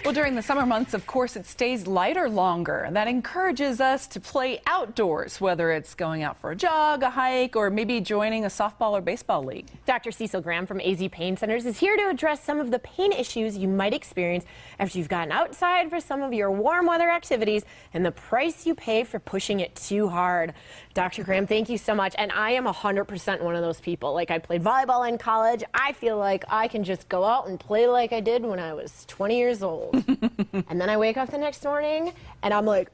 Well, during the summer months, of course, it stays lighter longer. That encourages us to play outdoors, whether it's going out for a jog, a hike, or maybe joining a softball or baseball league. Dr. Cecil Graham from AZ Pain Centers is here to address some of the pain issues you might experience after you've gotten outside for some of your warm weather activities and the price you pay for pushing it too hard. Dr. Graham, thank you so much. And I am 100% one of those people. Like, I played volleyball in college. I feel like I can just go out and play like I did when I was 20 years old. And then I wake up the next morning and I'm like,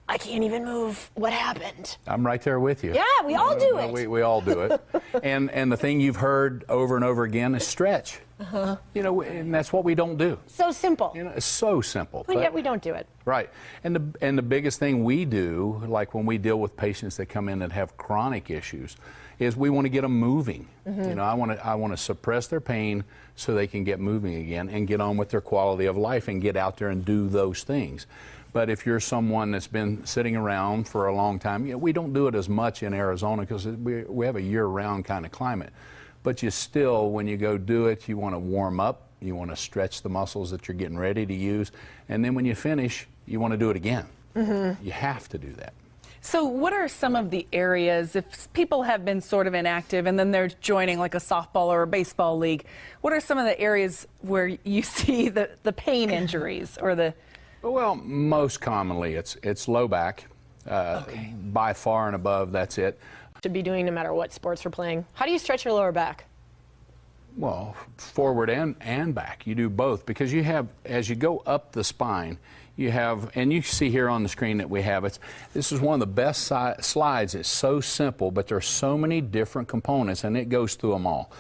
I can't even move. What happened? I'm right there with you. Yeah, we all do it. We all do it. and the thing you've heard over and over again is stretch. You know, and that's what we don't do. So simple. You know, it's so simple. But yet we don't do it. Right. And the biggest thing we do, like when we deal with patients that come in that have chronic issues, is we want to get them moving. You know, I want to suppress their pain so they can get moving again and get on with their quality of life and get out there and do those things. But if you're someone that's been sitting around for a long time, you know, we don't do it as much in Arizona because we have a year-round kind of climate. But you still, when you go do it, you want to warm up, you want to stretch the muscles that you're getting ready to use, and then when you finish, you want to do it again. You have to do that. So what are some of the areas, if people have been sort of inactive and then they're joining like a softball or a baseball league, what are some of the areas where you see the pain injuries or the... Well, most commonly it's low back. By far and above, that's it. Should be doing no matter what sports we're playing. How do you stretch your lower back? Well, forward and back. You do both because you have, as you go up the spine, you have, and you see here on the screen that we have, this is one of the best slides. It's so simple, but there's so many different components, and it goes through them all.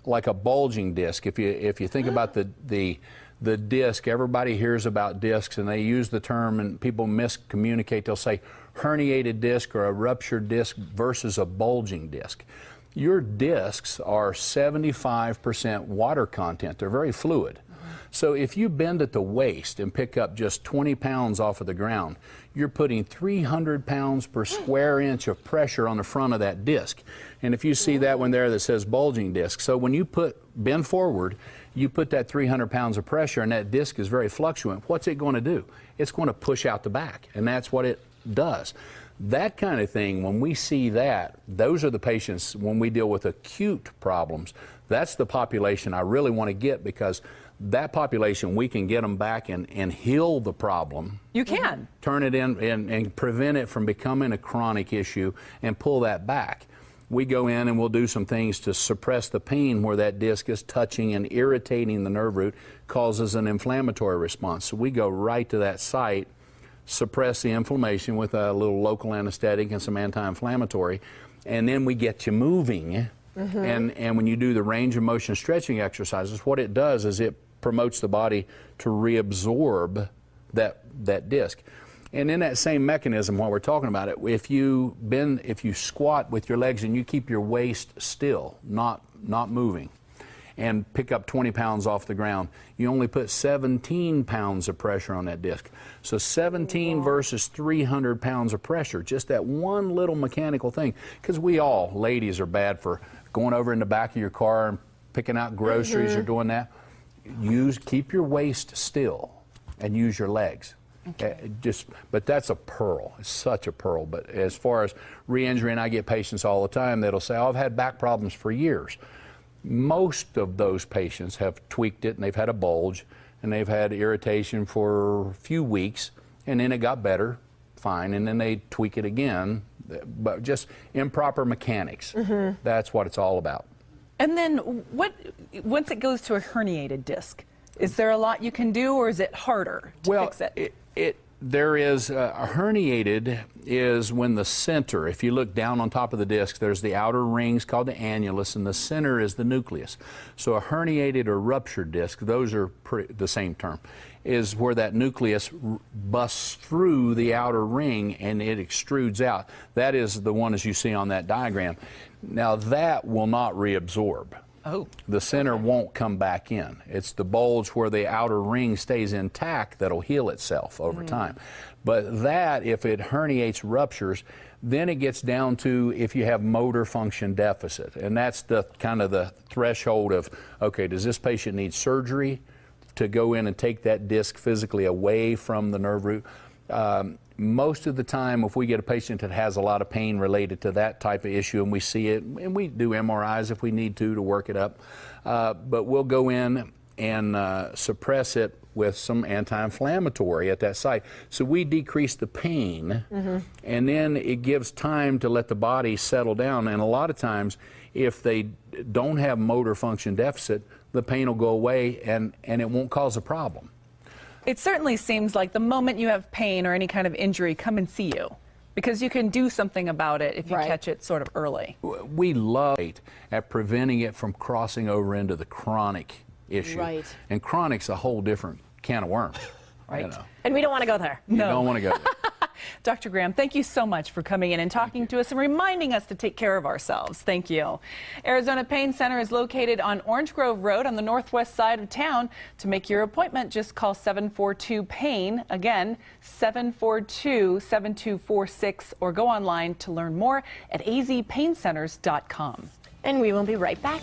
Like a bulging disc, if you think about the disc, everybody hears about discs, and they use the term, and people miscommunicate. They'll say herniated disc or a ruptured disc versus a bulging disc. Your discs are 75% water content. They're very fluid. So if you bend at the waist and pick up just 20 pounds off of the ground, you're putting 300 pounds per square inch of pressure on the front of that disc. And if you see that one there that says bulging disc, so when you bend forward, you put that 300 pounds of pressure and that disc is very fluctuant. What's it going to do? It's going to push out the back, and that's what it does. That kind of thing, when we see that, those are the patients, when we deal with acute problems, that's the population I really want to get, because that population, we can get them back and heal the problem. You can. Turn it in and prevent it from becoming a chronic issue and pull that back. We go in and we'll do some things to suppress the pain where that disc is touching and irritating the nerve root, causes an inflammatory response. So we go right to that site, suppress the inflammation with a little local anesthetic and some anti-inflammatory, and then we get you moving. And when you do the range of motion stretching exercises, what it does is it promotes the body to reabsorb that disc. And in that same mechanism, while we're talking about it, if you squat with your legs and you keep your waist still, not moving, and pick up 20 pounds off the ground, you only put 17 pounds of pressure on that disc. So 17 versus 300 pounds of pressure, just that one little mechanical thing. Because we all, ladies, are bad for going over in the back of your car and picking out groceries or doing that. Keep your waist still and use your legs. Okay. But that's a pearl. It's such a pearl. But as far as re-injury, and I get patients all the time that'll say, oh, I've had back problems for years. Most of those patients have tweaked it and they've had a bulge and they've had irritation for a few weeks, and then it got better, fine, and then they tweak it again. But just improper mechanics. That's what it's all about. And then once it goes to a herniated disc, is there a lot you can do, or is it harder to fix it? There is a herniated is when the center, if you look down on top of the disc, there's the outer rings called the annulus, and the center is the nucleus. So a herniated or ruptured disc, those are the same term, is where that nucleus busts through the outer ring and it extrudes out. That is the one as you see on that diagram. Now that will not reabsorb. Oh. The center won't come back in. It's the bulge where the outer ring stays intact that'll heal itself over time. But that, if it herniates, ruptures, then it gets down to if you have motor function deficit. And that's the kind of the threshold of, okay, does this patient need surgery to go in and take that disc physically away from the nerve root. Most of the time, if we get a patient that has a lot of pain related to that type of issue and we see it, and we do MRIs if we need to work it up, but we'll go in and suppress it with some anti-inflammatory at that site. So we decrease the pain, and then it gives time to let the body settle down. And a lot of times, if they don't have motor function deficit, the pain will go away and it won't cause a problem. It certainly seems like the moment you have pain or any kind of injury, come and see you, because you can do something about it if you catch it sort of early. We love at preventing it from crossing over into the chronic issue. And chronic's a whole different can of worms. You know. And we don't want to go there. You don't want to go there. Dr. Graham, thank you so much for coming in and talking to us and reminding us to take care of ourselves. Thank you. Arizona Pain Center is located on Orange Grove Road on the northwest side of town. To make your appointment, just call 742-PAIN. Again, 742-7246, or go online to learn more at azpaincenters.com. And we will be right back.